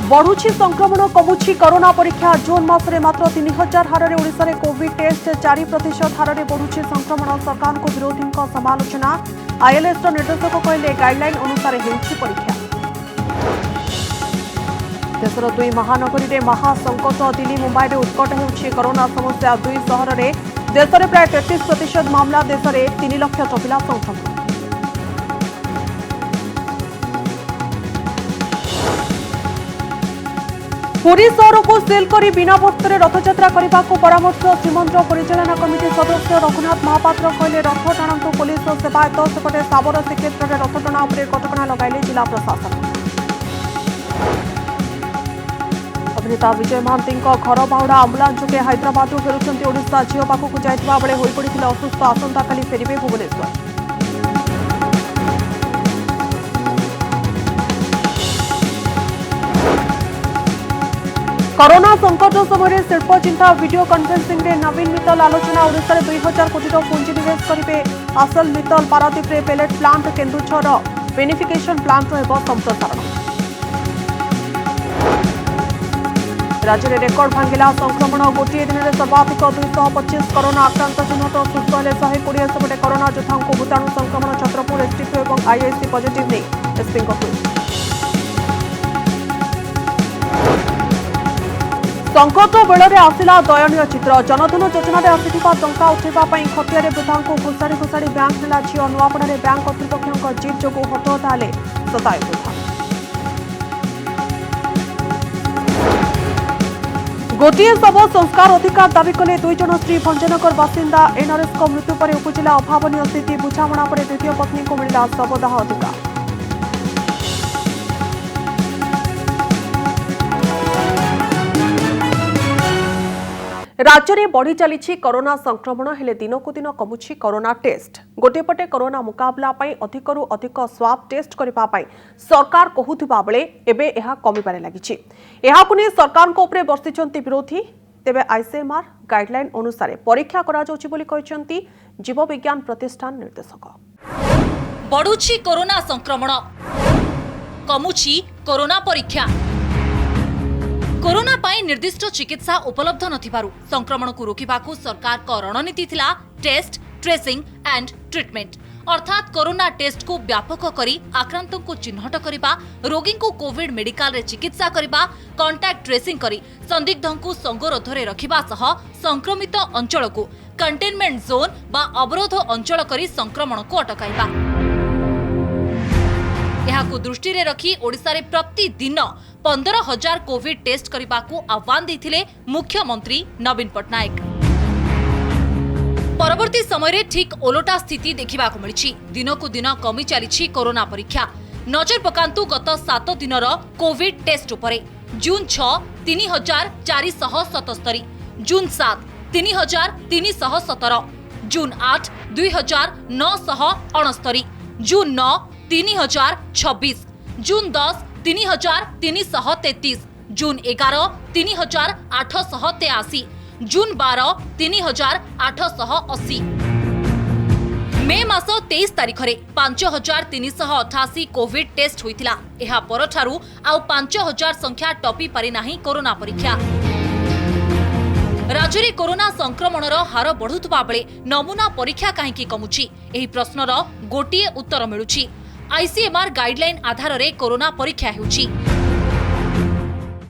बढ़ुछि संक्रमण कमुछि कोरोना परीक्षा जून मासरे मात्र 3000 हारे ओडिशा रे कोविड टेस्ट 4% हारे बढ़ुछि संक्रमण सरकार को विरोधी समालोचना आईएलएस निर्देशक कहले गाइडलाइन अनुसार हेउछि परीक्षा। देशर दुई महानगरी में महासंकट दिल्ली मुंबई में उत्कट हेउछि कोरोना समस्या दुई शहर में देश में प्राय 33% मामला देश में 3 लाख टपिला संक्रमण। पुरी सहर को सील कर बिना भक्त रथयात्रा करने को परामर्श श्रीमंदिर परिचालना कमिटी सदस्य रघुनाथ महापात्र कहले रथ टाणु पुलिस सेवायत सेपटे साबर श्रीक्षेत्र में रथ टणा कटकणा लगाइले जिला प्रशासन। अभिनेता विजय महांती घर बाहुड़ा आंबुलांस जोगे हैदराबाद फेरुंट ओडिशा झील पाखक जाइथिबा बेले होई पड़िथिले असुस्थ आसंता काली फेरिबे भुवनेश्वर। कोरोना संकट समय शिल्प चिंता वीडियो कॉन्फ्रेंसिंग रे नवीन मित्तल आलोचना ओडिशा रे 2000 कोटी पुंजी निवेश करिवे आसल मित्तल पारादीप रे pellet plant Keonjhar beneficiation plant हेब संप्रसारण। राज्य में रेकर्ड भांगिला संक्रमण गोटे दिन में सर्वाधिक 225 कोरोना आक्रांत चिन्हट सुस्थ हेले 120 सेपटे कोरोना योद्धा भूताणु संक्रमण छत्रपुर एसटीपी और आईआईसी पॉजिटिव नहीं एसपी ट्वीट। संकट बेल में आसला दयनीय चित्र जनधन योजना आसिथिबा टंका उठाइबा खतियारे वृद्धा को घोषाड़ी घोषाड़ी बैंक नेला झील नुआपड़े बैंक कर्तृपक्षों जिद जो हतहता हेले शतायु वृद्धा। गोटे शव संस्कार अधिकार दाबी कले 2 जन स्त्री भंजनगर बासिंदा एनआरएस मृत्यु पर उपजिला अभावनीय स्थिति बुझामणा पर द्वितीय पत्नी को मिला शवदाह अधिकार। राज्य में बढ़ी चली कोरोना संक्रमण हेले दिनकू दिन कमुछि कोरोना टेस्ट गोटेपटे कोरोना मुकाबला अधिकरू अधिक स्वाब टेस्ट करने सरकार कहूथिबा बेले एबे एहा कमिबारे लागिछि। एहाकु नै सरकार को उपरे बर्षिछन्ति विरोधी तेबे आईसीएमआर गाइडलाइन अनुसार परीक्षा करा जाउछि बोली कहिसन्ति जीव विज्ञान प्रतिष्ठान निर्देशक। बढ़ुछि कोरोना संक्रमण कमुछि कोरोना परीक्षा। कोरोना पाई निर्दिष्ट चिकित्सा उपलब्ध नथिबारु संक्रमण को रोकिबाकू सरकार को रणनीति थिला टेस्ट ट्रेसिंग एंड ट्रीटमेंट अर्थात कोरोना टेस्ट को व्यापक करी आक्रांतों को चिन्हट करिबा रोगी को कोविड मेडिकल रे चिकित्सा करिबा कांटेक्ट ट्रेसिंग करी संदिग्धों को संगरोध रे रखिबा सह संक्रमित अंचल को कंटेनमेंट जोन बा अवरोध अंचल करी संक्रमण को अटकाइबा। एहाकू दृष्टि रे रखी ओडिशा रे प्रतिदिन 15,000 कोविड टेस्ट करने आह्वान देथिले मुख्यमंत्री नवीन पट्टनायक। परवर्ती समय रे ठीक ओलोटा स्थिति देखा मिली दिनकू दिन कमी चली कोरोना परीक्षा। नजर पकांतु गत 7 दिनर कोविड टेस्ट उपरे जून 6 3477 जून 7 3317 जून 8 2969 जून 9 3026 जून 10 3333 जून 11 3883 जून 12 3880 मे मास 23 तारिख रे 5388 कोविड टेस्ट होइतिला। एहा परठारु आउ 5000 संख्या टपी पारि नाही कोरोना परीक्षा। राज्य में कोरोना संक्रमणर हार बढ़ुवा बेले नमूना परीक्षा कहीं कमुछि एही प्रश्नर गोटिए उत्तर मिलुछि। आईसीएमआर गाइडलाइन आधार रे कोरोना परीक्षा हेउछि।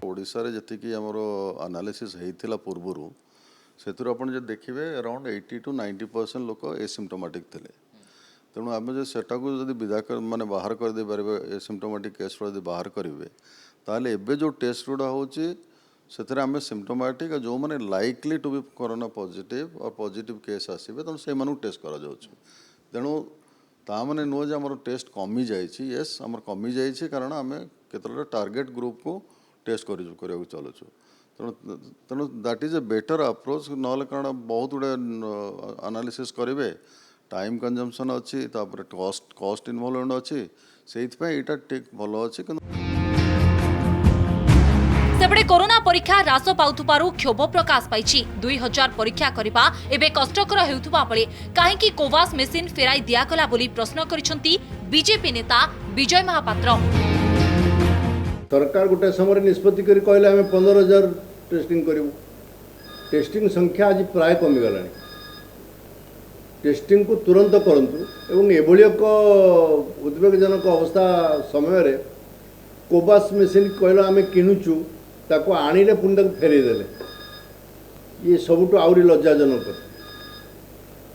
ओडिशा रे जति हमरो एनालिसिस हेइतिला पूर्वरु सेतुर आपण जे देखिबे अराउंड 80 to 90% लोक एसिम्प्टोमेटिक थिले तेणु आम जो सेटा को जदि विदा कर माने बाहर कर दे पारे एसिम्प्टोमेटिक केस जदि बाहर करेंगे ताले एबे जो टेस्ट गुड़ा होची सेतरे आम सिम्प्टोमेटिक जो माने likely to be corona positive और पॉजिटिव केस आसीबे तेणु से मानु टेस्ट करा जाउछ। तेणु ता माने नुह जे हमर टेस्ट कमी जाइछि यस हमर कमी जाइछि कारण आम केतला टार्गेट ग्रुप को टेस्ट करियो चलुछु तेणु that is a better approach नहले कारण बहुत गुड़े एनालिसिस करेंगे टाइम कंजम्पशन अच्छी तापर कॉस्ट इनवॉल्वमेंट अच्छी से ठीक भल अच्छी। सेपटे कोरोना परीक्षा ह्रास पाउथुबारु क्षोभ प्रकाश पाइछि। 2000 परीक्षा करिबा एबे कष्टकर हेउथुबा बेले काहेकि कोवास मेसिन फेराई दियागला बोली प्रश्न करिसंती बीजेपी नेता विजय महापात्र। सरकार गोटे समय निष्पत्ति कर कहले आम 15,000 टेस्टिंग करूँ। टेस्टिंग संख्या आज प्राय कमिगला। टेस्टिंग को तुरंत करंतु एवं एभली एक उद्वेगजनक अवस्था समय कोबास मेसीन कहल आम किणुचु ताको आनिले पुणी फेरईदेले ये सबुठ आहरी लज्जाजनक।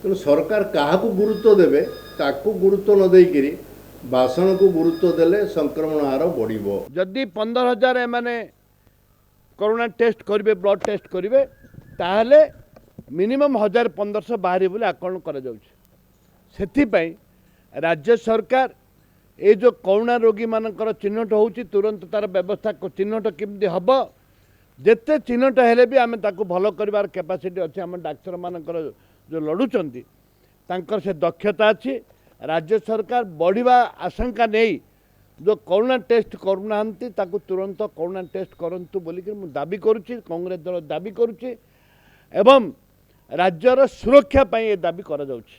तेणु सरकार क्या गुरुत्व देवे ताकू गुरुत्व न देकरी भाषण को गुरुत्व देले संक्रमण हार बढ़िबो। जदि 15,000 एमाने कोरोना टेस्ट करेंगे ब्लड टेस्ट करेंगे ताहले मिनिमम 1,000-1,500 बाहर बोले आकलन कर राज्य सरकार ये जो कोरोना रोगी मानकर चिन्हट होची तुरंत तार व्यवस्था चिन्हट केमती हम जिते चिन्हट हेले भी आम ताकू भल कर कैपेसिटी अच्छे आम डाक्तर मानकर जो लड़ुंट तांकर से दक्षता अच्छी। राज्य सरकार बढ़िया आशंका नहीं जो कोरोना टेस्ट करूना ताकू तुरंत कोरोना टेस्ट करंतु बोलिक मु दाबी करुच्ची कांग्रेस दल दाबी करुच्ची एवं राज्यर सुरक्षा पाई ये दाबी करा जाउछि।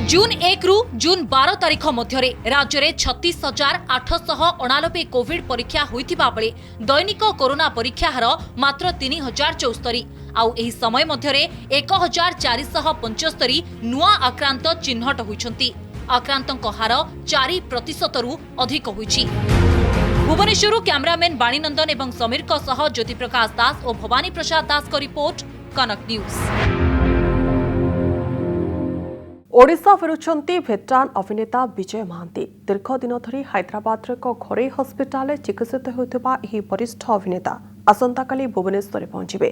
जून 1 रु जून 12 तारिख मध्य राज्य में 36,889 कोविड परीक्षा होइथिबा बेले दैनिक कोरोना परीक्षा हार मात्र 3,074 आउ एही समय मध्य 1,475 नुआ आक्रांत चिन्हट होइछंती। आक्रांतक हार 4% रु अधिक होइछि। भुवनेश्वर कैमरामैन बाणीनंदन एवं समीर सह ज्योति प्रकाश दास और भवानी प्रसाद दास को रिपोर्ट कनक न्यूज। ओडिशा फेरुछंती भेटरान अभिनेता विजय महांती। दीर्घ दिन धरी हैदराबाद एक घरोई हस्पिटाल चिकित्सित होता वरिष्ठ अभिनेता आसंताकाली भुवनेश्वर पहुंचे।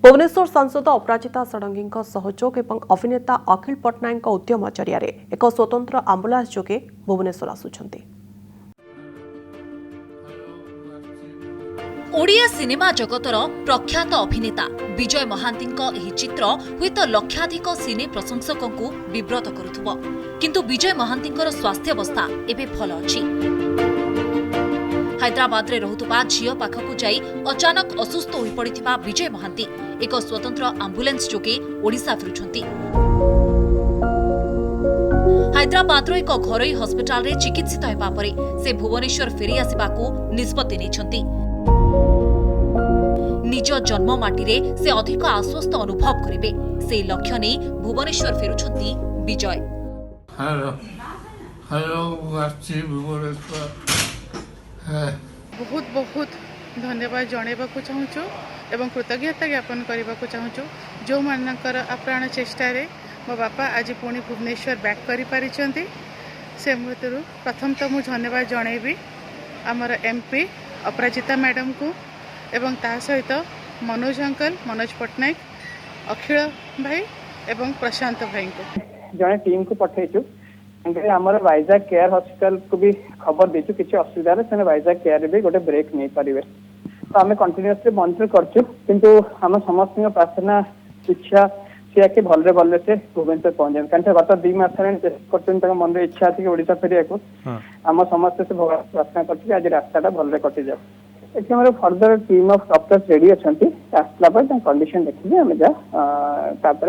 भुवनेश्वर सांसद अपराजिता षडंगी सहयोग और अभिनेता अखिल पट्टनायक उद्यम जरिया एक स्वतंत्र आंबुलांस जोगे भुवनेश्वर आसुछंती। ओडिया सिनेमा जगतर प्रख्यात अभिनेता विजय महांती एही चित्र हुएत लक्षाधिक सिने प्रशंसकों को विव्रत करुथुब किंतु विजय महांती स्वास्थ्यावस्था एबे भल अछि। हैदराबाद रे रहुतुबा झियो पाखकु जाई अचानक असुस्थ होई पड़िथिबा विजय महांती एक स्वतंत्र एम्बुलेंस जोगे ओडिशा फेरुछंती। हैदराबाद एक घरोई हस्पिटाल रे चिकित्सित हेबा परे से भुवनेश्वर फेरी आसिबाकू निष्पत्ति नेछंती। निज जन्ममाटी रे से अधिक आश्वस्त अनुभव करिवे से लक्ष्य नहीं भुवनेश्वर फेरुछंती विजय। हेलो हेलो भुवनेश्वर बहुत बहुत धन्यवाद जणाइबाकू चाहूँ एवं कृतज्ञता ज्ञापन करने चाहूँ जो मानकर अप्राण चेष्टा मो बापा आज पुणी भुवनेश्वर बैक कर से मृत्यु प्रथम तो मुझे धन्यवाद जनइबी आमर एमपी अपराजिता मैडम को एवं ता सहित मनोज अंकल मनोज पट्टनायक अखिल भाई एवं प्रशांत भाई को जड़े टीम को पठेचु आमर वाइजाग केयर हॉस्पिटल को भी खबर देचु किसी असुविधा से वाइजाग केयर भी गोटे ब्रेक नहीं पारे तो आम कंटिन्यूअसली मॉनिटर करचु किंतु आम समस्त प्रार्थना इच्छा सी कि भले भले से भुवनेश्वर पहुंचे कारण गत 2 मास कर मन इच्छा थी ओडिशा फेरिया आम समस्त से भगवान प्रार्थना कर आज रास्ता भले कटि जाओ। ये हमारे further team of doctors ready अच्छा आसला कंडीशन देखिए आम जा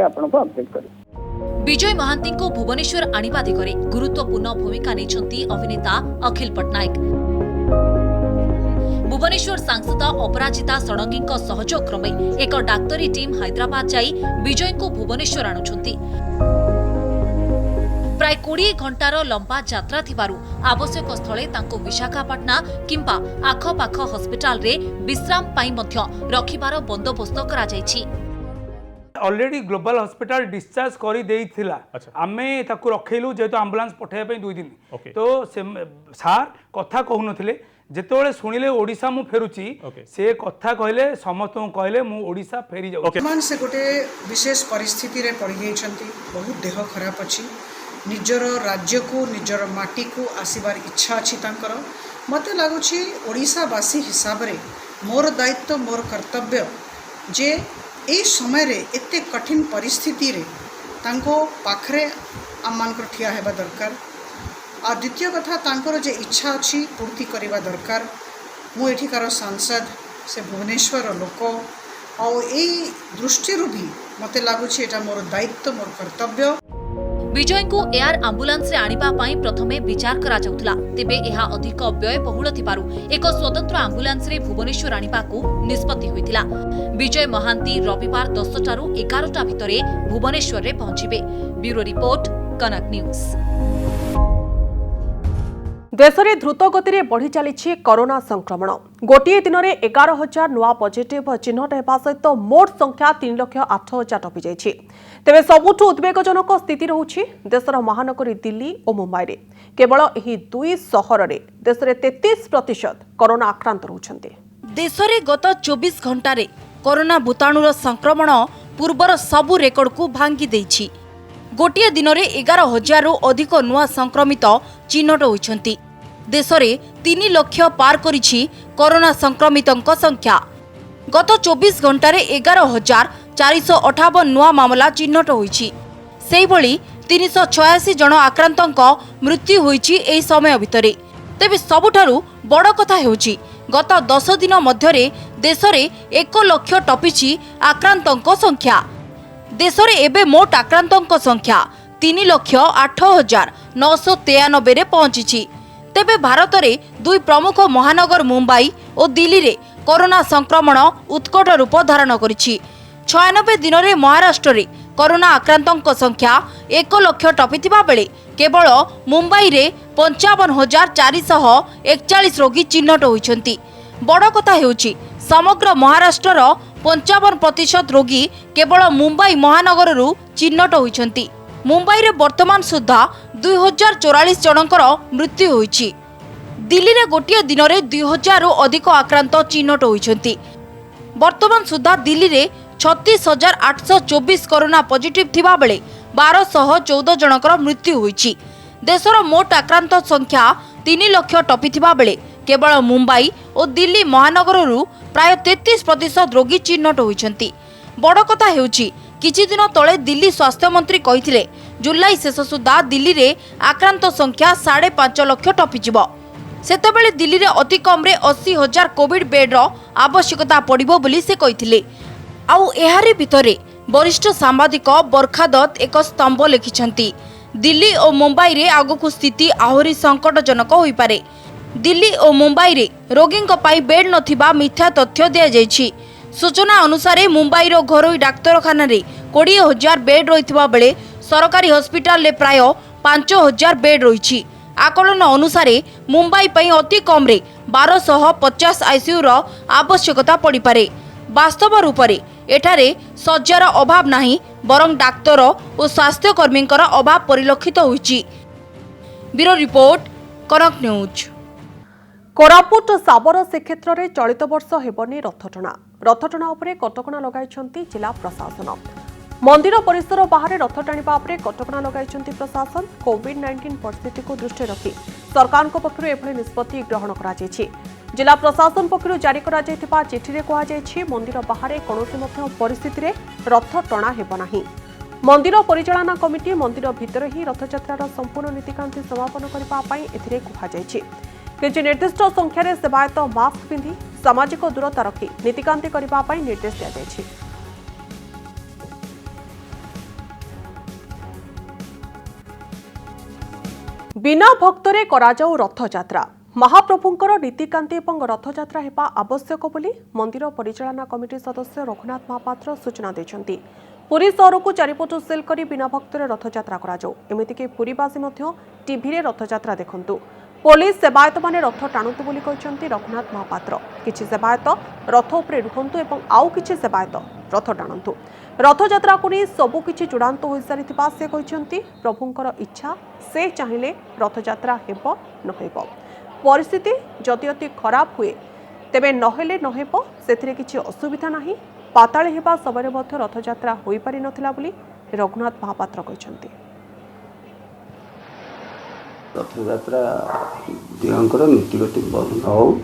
आपन को अपडेट कर। विजय महांती को भुवनेश्वर आनिबा दिगरे गुरुत्वपूर्ण भूमिका नेछंती अभिनेता अखिल पट्टनायक। भुवनेश्वर सांसद अपराजिता षडंगी सहयोग क्रमे एक डाक्तरी टीम हैदराबाद जाई विजय को भुवनेश्वर आणुछंती। प्राय 20 घंटार लंबा यात्रा थिबारु आवश्यक स्थले तांको विशाखापाटना किंबा आखपाख हस्पिटाल रे विश्राम पाई मध्य रखिबार बंदोबस्त करा जायछि। ऑलरेडी ग्लोबल हॉस्पिटल डिस्चार्ज कर देइथिला आमे ताकू रखेलु जेतो एम्बुलेंस पठाय पे 2 दिन तो से सार कथा कहू नथिले जेतोले सुनिले ओडिसा मु फेरुची से कथा कहले समस्त कहले मु ओडिसा फेरी जाउ। मान से गोटे विशेष परिस्थिति रे पड़ गई बहुत देह खराब अछि निजर राज्य को निजर माटी को आसीबार इच्छा अच्छी मत लगुच ओडिशावासी हिसाब रे मोर दायित्व मोर कर्तव्य जे ए समय रे एते कठिन परिस्थिति रे तांको पाखरे आम मान ठिया हेबा दरकार आ द्वितीय कथा तांकर जे इच्छा अच्छी पूर्ति करवा दरकार मु एठिकार सांसद से भुवनेश्वर लोक आ दृष्टि भी मत लगुच एटा मोर दायित्व मोर कर्तव्य। विजय को एयर आंबुलांस रे आनिबा पई प्रथमे विचार करा जाउथला तेबे एहा अधिक व्ययबहुल थिबारु एक स्वतंत्र आंबुलांस रे भुवनेश्वर आनिबा को निष्पत्ति होइतिला। विजय महांती रविवार 10 टारु 11टा भितरे भुवनेश्वर रे पहुंचिबे। ब्यूरो रिपोर्ट कनक न्यूज। देश में द्रुत गति में बढ़ी चली कोरोना संक्रमण। गोटे दिन में 11,000 नुआ पॉजिटिव चिन्हट होगा सहित मोट संख्या 3,08,000 टपी जाइए। तेज सबुठ उद्वेगजनक स्थिति रहुछि देशर महानगरी दिल्ली और मुंबई रे। केवल यही दुई सहर में देश में 33% कोरोना आक्रांत रहउछन्ते। देश में गत 24 घंटे कोरोना भूताणुर संक्रमण पूर्वर सबु रेकर्ड को भांगी देइछि। गोटे दिन में 11,000 रु अधिक नुआ संक्रमित चिन्हट होइछन्ति। देश में 3 लाख पार करिछि कोरोना संक्रमितों संख्या। गत 24 घंटे 11,458 नुआ मामला चिन्हट होइछि। सेहि भली 386 जन आक्रांतों मृत्यु होइछि एही समय भितरे। तेबे सबुठारु बड़ कथा हेउछि गत 10 दिन मध्यरे देश में 1 लाख टपिछि आक्रांतों संख्या। देश में एबे मोट आक्रांतों संख्या 3,08,993 रे पहुंची। तेबे भारत में दुई प्रमुख महानगर मुंबई और दिल्ली रे कोरोना संक्रमण उत्कट रूप धारण करिछि। 96 दिन में महाराष्ट्र रे कोरोना आक्रांतों संख्या 1 लाख टपिथिबा बेले केवल मुंबई रे 55,441 रोगी चिन्हट होइछन्ति। बड़ कथा हेउछि समग्र महाराष्ट्रर 55% रोगी केवल मुंबई महानगर चिन्हट होइछन्ति। मुंबई रे वर्तमान सुधा 2044 जनकर मृत्यु होइछि। दिल्ली रे गोटे दिन में 2,000 रु अधिक आक्रांत चिन्हट होइछन्ति। वर्तमान सुधा दिल्ली रे 36,824 कोरोना पॉजिटिव थिबा बेले 1,214 जनकर मृत्यु होइछि। देशर मोट आक्रांत संख्या 3 लाख टपी थिबा बेले केवल मुंबई और दिल्ली महानगर प्राय 33% रोगी चिन्हट होइछन्ति। बड़ कथा हेउछि किछि दिन तले दिल्ली स्वास्थ्य मंत्री कहिथिले जुलाई शेष सुधा दिल्ली रे आक्रांत संख्या 5.5 लाख टपी जिवो। सेतेबेले दिल्ली रे अति कम रे 80,000 कोविड बेड रो आवश्यकता पड़िबो बोली से कहिथिले। आउ एहारी भितरे वरिष्ठ सांबादिक बरखा दत्त एक स्तंभ लिखिछन्ति दिल्ली और मुंबई रे आगकु स्थिति आहुरी संकटजनक होई पारे। दिल्ली और मुंबई रे रोगींक पाई बेड नथिबा मिथ्या तथ्य दिया जायछि। सूचना अनुसार मुंबई रो घरोई डाक्तरखाना रे 20,000 बेड रहितबा बेले सरकारी हॉस्पिटल ले प्राय 5,000 बेड रहिछि। आकलन अनुसार मुंबई पई अति कम रे 1,250 आईसीयू रो आवश्यकता पड़ी पारे। वास्तव रूप रे एठारे शଯ୍ୟାର अभाव नाही बरं डाक्तर और स्वास्थ्यकर्मी अभाव परिलक्षित होइछि। ब्यूरो रिपोर्ट कनक न्यूज। कोरापुट साबर श्रीक्षेत्र में चलित वर्ष हेबनी रथटଣା। रथटଣା उपरे कटकणा लगाइछन्ति जिला प्रशासन। मंदिर परिसर बाहर रथ टाणिबा उपरे कटकणा लगाइछन्ति प्रशासन। कोविड-19 परिस्थिति को दृष्टि रखी सरकार पक्षरु एभली निष्पत्ति ग्रहण करा जायछि। जिला प्रशासन पक्षरु जारी करा जायथिबा चिठी रे कहा जायछि मंदिर बाहर कोनोसी मध्य परिस्थिति रे रथ टଣା हेब नाही। मंदिर परिचालना कमिटी मंदिर भितर ही रथयात्रार संपूर्ण नीतिकांति समापन करबा पई एथिरे कहा जायछि। किछि निर्दिष्ट संख्यार सेवायत मास्क पिंधि सामाजिक दूरता रखी नीतिकांति करबा पई निर्देश दिया जायछि। बिना भक्तरे कराजाऊ रथयात्रा महाप्रभुंकर नीतिकांति और रथयात्रा हेबा आवश्यक बोली मंदिर परिचालना कमिटी सदस्य रघुनाथ महापात्र सूचना देछन्ति। पुरी सहर को चारिपटु सेल करी बिना भक्तरे रथयात्रा कराजाऊ। एमितिकि पुरीवासी मध्य टीवी रे रथयात्रा देखंतु। पुलिस सेवायत माने रथ टाणुतु बोली कहछन्ति रघुनाथ महापात्र। किछि सेवायत रथ उपरे रुहंतु एवं आउ किछि सेवायत रथ टाणंतु। रथयात्रा को नहीं सबुकिछि चूड़ांत हो सारिथिबा से कहछन्ति। प्रभुंकर इच्छा से चाहिए रथयात्रा हेब नहेब। परिस्थिति जदि अति खराब हुए तेबे नहेले नहेब सेथिरे किछि असुविधा नाही। पाताळे हेबा सबरे मध्य रथयात्रा होई पारि नथिला बोली रघुनाथ महापात्र कहछन्ति। रथयात्रा दिनकर नीतिगति बंद हो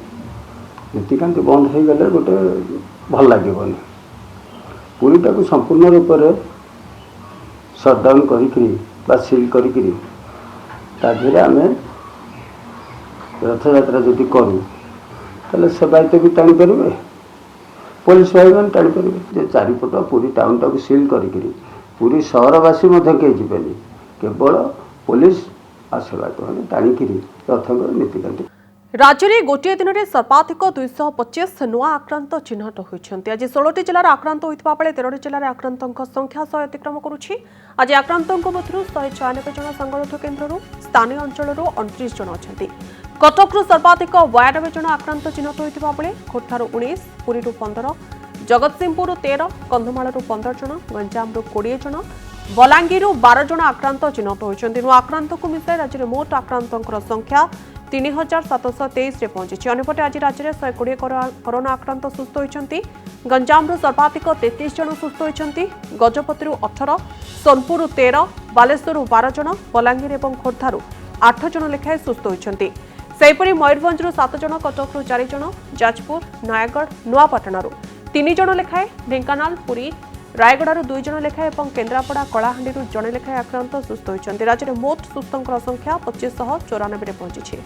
नीतिकांति बंद हो गले गोटे भल लगेनि। पुरीटा को संपूर्ण रूप से सटडाउन करी सील करी आम रथयात्रा जदि करूँ ताले सेवायत भी टाणी पारे पुलिस भाई मैंने टाणी पारे। चारिपट पुरी टाउन टाक सील करी पुरी सहरवासी कहीं जीवेनि केवल पुलिस आ सेवायत मैंने टाणिकी रथकर नीतिकांति। राज्य में गोटे दिन में सर्वाधिक 225 नुआ आक्रांत चिन्हट होती। आज 16टी जिलार आक्रांत होता बेले 13टी जिलार आक्रांतों संख्या 100 अतिक्रम करुछि। आज आक्रांतों मध्य 196 जन संगरोध केन्द्र स्थानीय अंचल 29 जन अच्छा। कटकू सर्वाधिक 92 जन आक्रांत चिन्हट होता बेले खोर्धार 19, पुरी 15, जगतसिंहपुर 13, कंधमाल 15 जन, गंजाम 20 जन, बलांगीर 12 जन आक्रांत चिन्हट होती। नुआ आक्रांत को मिसाई राज्य में मोट आक्रांतों संख्या 3723 रे पहुंची। अन्यपटे आज राज्य में 120 कोरोना आक्रांत सुस्थ होती। गंजाम सर्वाधिक 33 जन सुस्थ होती। गजपति 18, सोनपुर 13, बालेश्वर 12 जन, बलांगीर और खोर्धार 8 जन लेखाएं सुस्थ होती। सेहीपरि मयूरभंज 7 जन, कटक 4 जन, जाजपुर, नयागढ़, नुआपाटण 3 जन लेखाएं, ढेंकानाल, पुरी, रायगड़ार 2 जन लेखाएं और केन्द्रापड़ा कलाहांडी जड़े लेखाएं आक्रांत सुस्थ होती। राज्य में मोट सुस्थों संख्या 2594 रे पहुंची।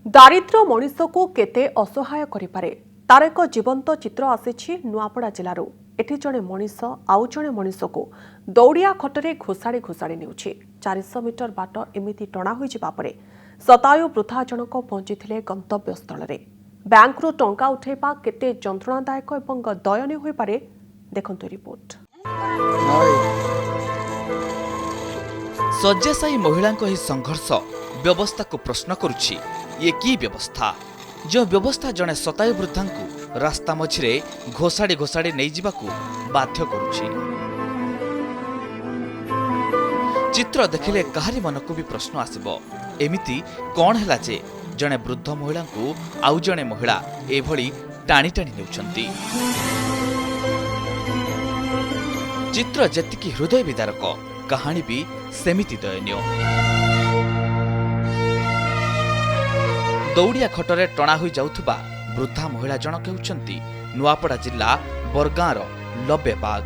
दारिद्र्य मनीष को केते असहाय करिपारे तार एक जीवंत चित्र आसी नुआपड़ा जिलूर। एठी जड़े मनीष आउ जड़े मनीष को दौड़िया खटरे घोषाड़ी घोषाड़ी नेउछि। 400 मीटर बाट एमिति टणा होई जिबा परे शतायु वृद्धा जनक पहुंची गंतव्य स्थल रे। बैंक रु टंका उठेबा केते जंत्रणादायक एवं दयनीय होई पारे देखंतु रिपोर्ट। शय्याशायी महिला ही संघर्ष व्यवस्था को प्रश्न करुछि। ये की व्यवस्था जो व्यवस्था जड़े शतायु वृद्धा को रास्ता मझिरे घोषाड़ी घोषाड़ी नहीं जावाकू बाध्य करुछि। चित्र देखिले कहारी मन को भी प्रश्न आसिबो एमिति कौन हैला जे जड़े वृद्ध महिला को आउ जड़े महिला एभली टाणी टाणी नेउछंती। चित्र जेतिकी हृदय विदारक कहानी भी सेमिति दयनीय। दौड़िया खटरे टणा होई जाउथुबा वृद्धा महिला जनक हेउछंती नुआपड़ा जिला बरगाँर लबे बाग।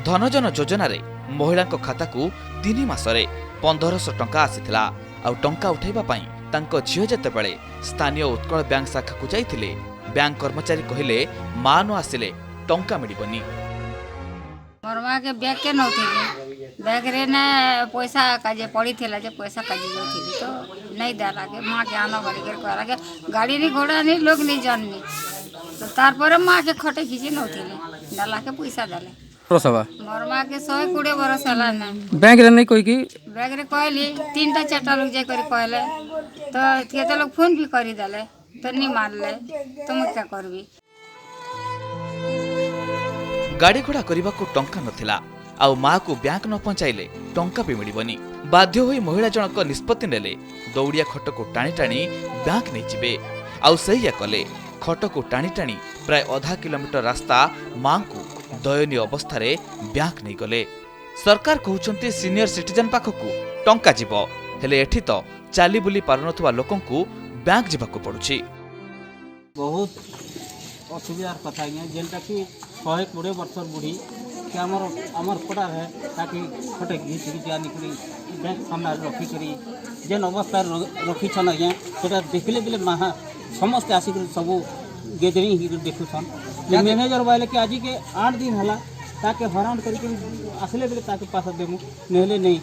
धनजन योजना रे महिला खाता को 3 मासरे 1500 टंका आसीथिला। आ टंका उठाइबा पई तांको झियो जेते बेले स्थानीय उत्कल बैंक शाखा को जाइथिले बैंक कर्मचारी कहिले मा न आसिले टंका मिलिबनी। मोर मां के बैग के नौथिली बैग रे ना पैसा काजे पड़ी थिला जे पैसा काजे जोथिली तो नहीं देला के मां के आना बड़ी कर कहला के गाड़ी नहीं घोड़ा नहीं लोग नहीं जाननी तो तार पर मां के खटे खींची नौथिली डाला के पैसा देले प्रसवा मोर मां के 120 बरस होला ना बैंक रे नहीं कोई की बैग रे कहली 3टा 4टा लोग जे करी कहले तो केते लोग फोन भी करी देले तो नहीं मारले तुम क्या करबी। गाड़ी घोड़ा करने को टंका नथिला आउ माँ को बैंक न पहुंचाइले टंका भी मिलबनी। बाध्य होई महिला जनक निष्पत्ति नेले दौड़िया खट को टाणी टाणी बैंक नहीं जिबे। आउ सहीया कले खट को टाणी टाणी प्राय आधा किलोमीटर रास्ता माँ को दयनीय अवस्था रे बैंक नहीं गले। सरकार कहउछंती सीनियर सिटीजन पाखकू टंका जीवो हेले एठी तो चाली बुली पारनथुवा लोकंकू बैंक जीवाको पड़ुछि। बहुत असुविधार कथा जेनटा कि 120 वर्ष बुढ़ी कि आमर पड़ा है ताकि खटे घीच घीच आनिक बैंक सामने रखिक जेन अवस्था रखीछन आज्ञा से देखले बेले महा समस्ते आसिक सब गैदरिंग देखुछन। मैनेजर बोले कि आज के 8 दिन है ताके हरान करके आसले बेले ताके पास देमु नहले नहीं।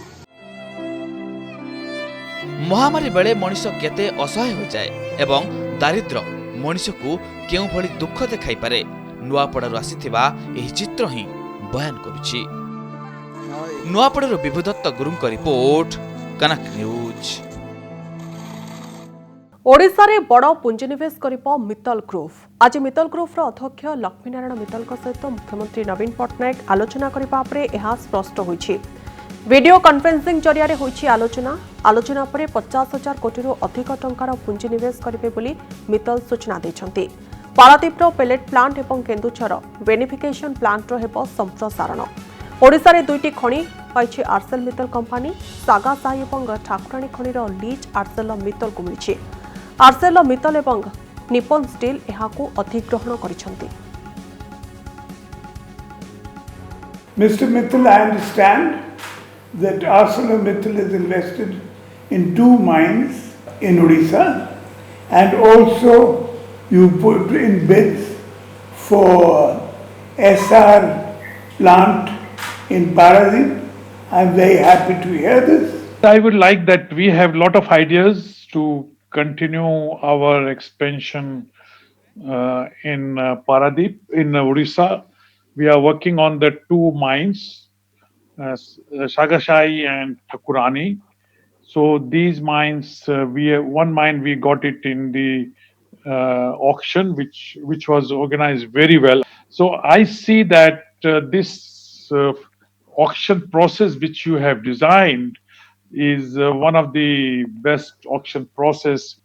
महामारी बेले मनीष केते असहाय हो जाए एवं दारिद्र्य मनीष को केउ भली दुख देखाई पारे नुआपड़ारू आसीथिबा एही चित्र ही बयान करुछि। नुआपड़ारू विभुदत्त गुरुंक रिपोर्ट कनक न्यूज। ओडिशा रे बड़ पुंजीनिवेश करिपो मित्तल ग्रुप। आज मित्तल ग्रुप अध्यक्ष लक्ष्मीनारायण मित्तल सहित मुख्यमंत्री नवीन पट्टनायक आलोचना करबा परे एहा स्पष्ट होइछि। वीडियो कॉन्फ्रेंसिंग जरिया रे होइछि आलोचना परे 50,000 कोटी अधिक टंकार पुंजीनिवेश करिवे बोली मित्तल सूचना दैछन्ति। पारादीपर पेलेट प्लांट एवं केन्दुझर बेनिफिकेशन प्लांट हेब संप्रसारण। ओडिशा रे 2टी खणी पाइछि आरसेल मित्तल कंपानी। सागासाही एवं ठाकुराणी खणीर लीज आरसेल मित्तल को मिलिछि। आरसेल मित्तल एवं निप्पन स्टील एहाकू अधिग्रहण करिछन्ति। Mr. Mittal, I understand that ArcelorMittal is invested in 2 mines in Odisha, and also you put in bids for SR plant in Paradip. I'm very happy to hear this. I would like that we have a lot of ideas to continue our expansion in Paradip, in Odisha. We are working on the two mines, Sagashai and Thakurani. So these mines, one mine we got it in the auction, which was organized very well. So I see that this auction process which you have designed is one of the best auction process